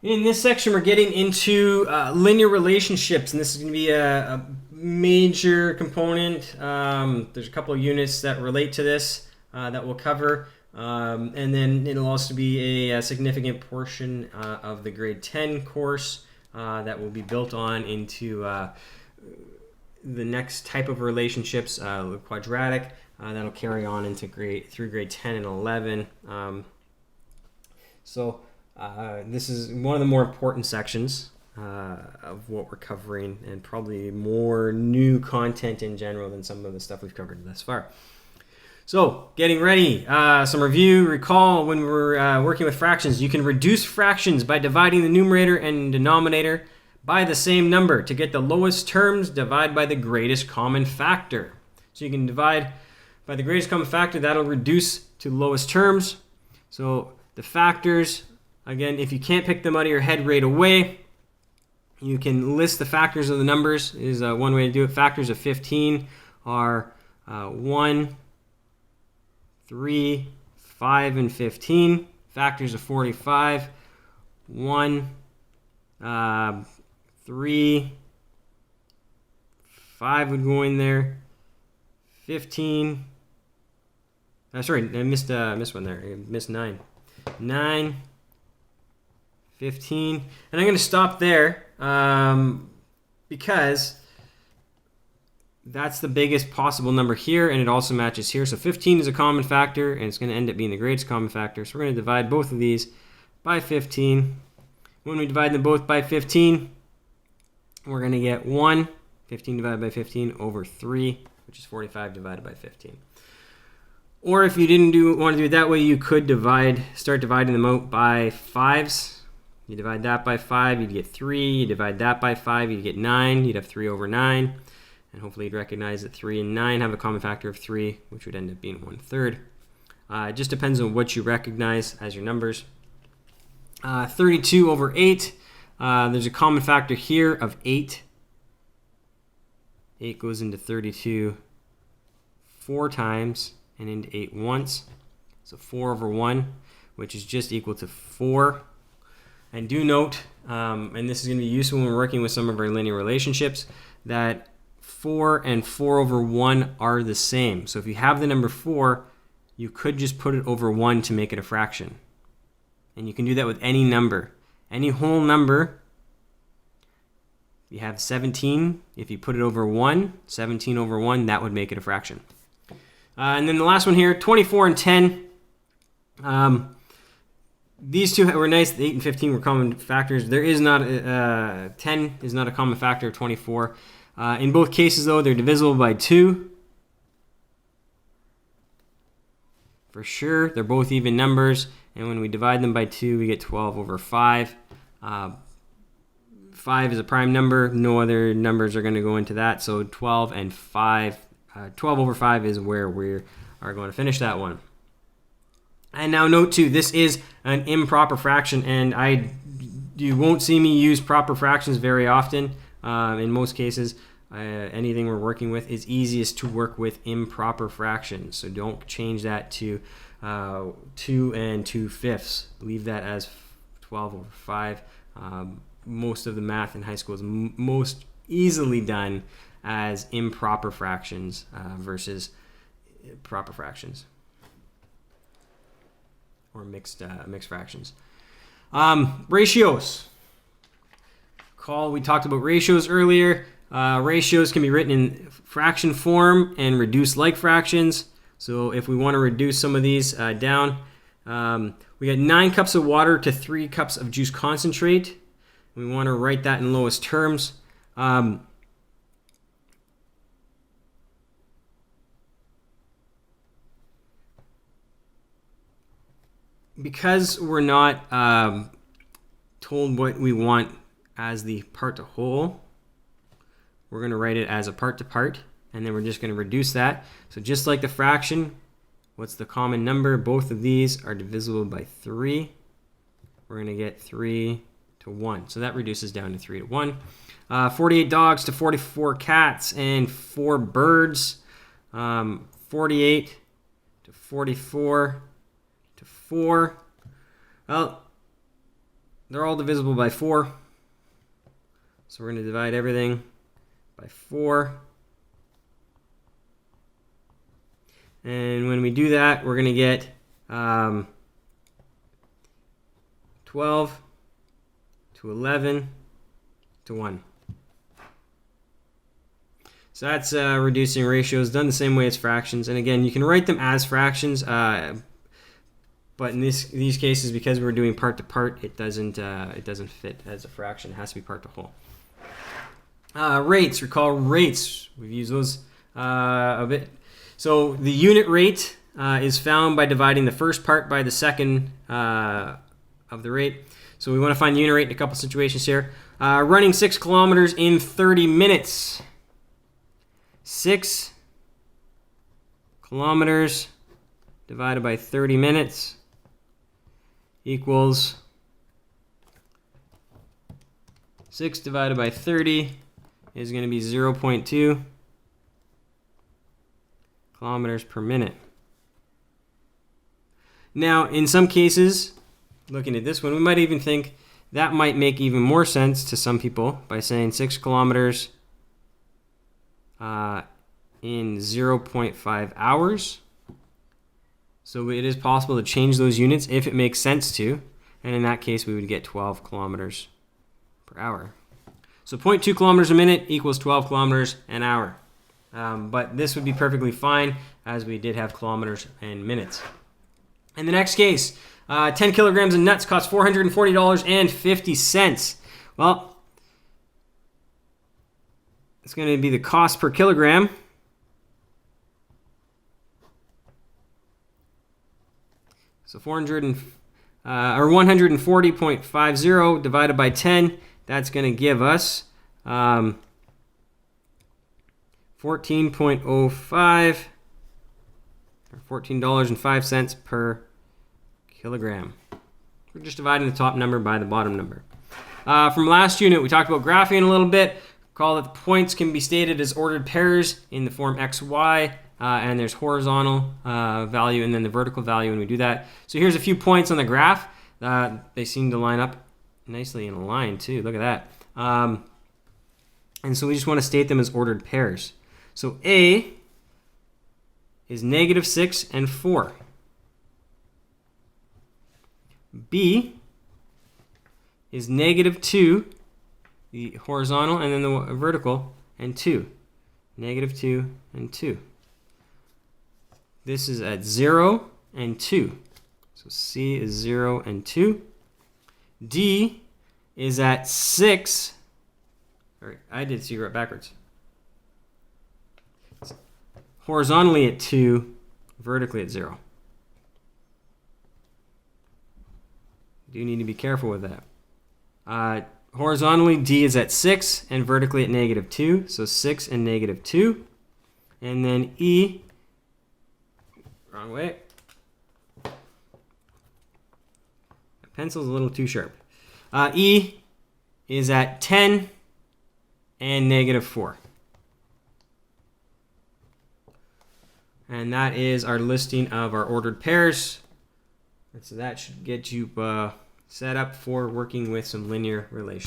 In this section, we're getting into linear relationships, and this is going to be a major component. There's a couple of units that relate to this that we'll cover, and then it'll also be a significant portion of the grade 10 course that will be built on into the next type of relationships, quadratic. That'll carry on into through grade 10 and 11. This is one of the more important sections of what we're covering, and probably more new content in general than some of the stuff we've covered thus far. So, getting ready. Some review. Recall when we're working with fractions, you can reduce fractions by dividing the numerator and denominator by the same number. To get the lowest terms, divide by the greatest common factor. So you can divide by the greatest common factor. That'll reduce to the lowest terms. So the factors, again, if you can't pick them out of your head right away, you can list the factors of the numbers, is one way to do it. Factors of 15 are 1, 3, 5, and 15. Factors of 45, 1, 3, 5 would go in there, 15. Sorry, I missed one there. I missed 9. 9, 15. And I'm going to stop there because that's the biggest possible number here, and it also matches here. So 15 is a common factor, and it's going to end up being the greatest common factor. So we're going to divide both of these by 15. When we divide them both by 15, we're going to get 1, 15 divided by 15 over 3, which is 45 divided by 15. Or if you didn't want to do it that way, you could start dividing them out by 5s. You divide that by 5, you'd get 3. You divide that by 5, you'd get 9. You'd have 3 over 9. And hopefully you'd recognize that 3 and 9 have a common factor of 3, which would end up being 1/3. It just depends on what you recognize as your numbers. 32 over 8. There's a common factor here of 8. 8 goes into 32 4 times and into 8 once. So 4 over 1, which is just equal to 4. And do note, and this is going to be useful when we're working with some of our linear relationships, that 4 and 4 over 1 are the same. So if you have the number 4, you could just put it over 1 to make it a fraction. And you can do that with any number. Any whole number. You have 17. If you put it over 1, 17 over 1, that would make it a fraction. And then the last one here, 24 and 10. These two were nice. The 8 and 15 were common factors. 10 is not a common factor of 24. In both cases, though, they're divisible by 2. For sure, they're both even numbers. And when we divide them by 2, we get 12 over 5. 5 is a prime number. No other numbers are going to go into that. So 12 and 5. 12 over 5 is where we are going to finish that one. And now note too, this is an improper fraction, and you won't see me use proper fractions very often. In most cases, anything we're working with is easiest to work with improper fractions. So don't change that to 2 and 2/5. Leave that as 12 over 5. Most of the math in high school is most easily done as improper fractions versus proper fractions, or mixed fractions. Ratios. We talked about ratios earlier. Ratios can be written in fraction form and reduced like fractions. So if we want to reduce some of these down, we got 9 cups of water to 3 cups of juice concentrate. We want to write that in lowest terms. Because we're not told what we want as the part to whole, we're going to write it as a part to part, and then we're just going to reduce that. So just like the fraction, what's the common number? Both of these are divisible by 3. We're going to get 3 to 1. So that reduces down to 3 to 1. 48 dogs to 44 cats and 4 birds. 48 to 44 to 4. Well, they're all divisible by 4. So we're going to divide everything by 4. And when we do that, we're going to get 12 to 11 to 1. So that's reducing ratios, done the same way as fractions. And again, you can write them as fractions, but in these cases, because we're doing part to part, it doesn't fit as a fraction. It has to be part to whole. Rates, recall rates. We've used those a bit. So the unit rate is found by dividing the first part by the second of the rate. So we want to find the unit rate in a couple situations here. Running 6 kilometers in 30 minutes. 6 kilometers divided by 30 minutes equals 6 divided by 30 is going to be 0.2 kilometers per minute. Now, in some cases, looking at this one, we might even think that might make even more sense to some people by saying 6 kilometers in 0.5 hours. So it is possible to change those units if it makes sense to, and in that case we would get 12 kilometers per hour. So 0.2 kilometers a minute equals 12 kilometers an hour. But this would be perfectly fine as we did have kilometers and minutes. In the next case, 10 kilograms of nuts cost $440.50. Well, it's going to be the cost per kilogram. So 140.50 divided by 10, that's going to give us 14.05 or $14.05 per kilogram. We're just dividing the top number by the bottom number. From last unit, we talked about graphing a little bit. Recall that the points can be stated as ordered pairs in the form x, y, and there's horizontal value and then the vertical value when we do that. So here's a few points on the graph. They seem to line up nicely in a line too. Look at that. And so we just want to state them as ordered pairs. So A is -6 and 4. B is -2, the horizontal, and then the vertical, and 2. -2 and 2. This is at 0 and 2. So C is 0 and 2. D is at 6. Or I did C right backwards. Horizontally at 2, vertically at 0. Do need to be careful with that. Horizontally, D is at 6, and vertically at -2. So 6 and -2. And then E, wrong way. My pencil's a little too sharp. E is at 10 and -4. And that is our listing of our ordered pairs. And so that should get you set up for working with some linear relations.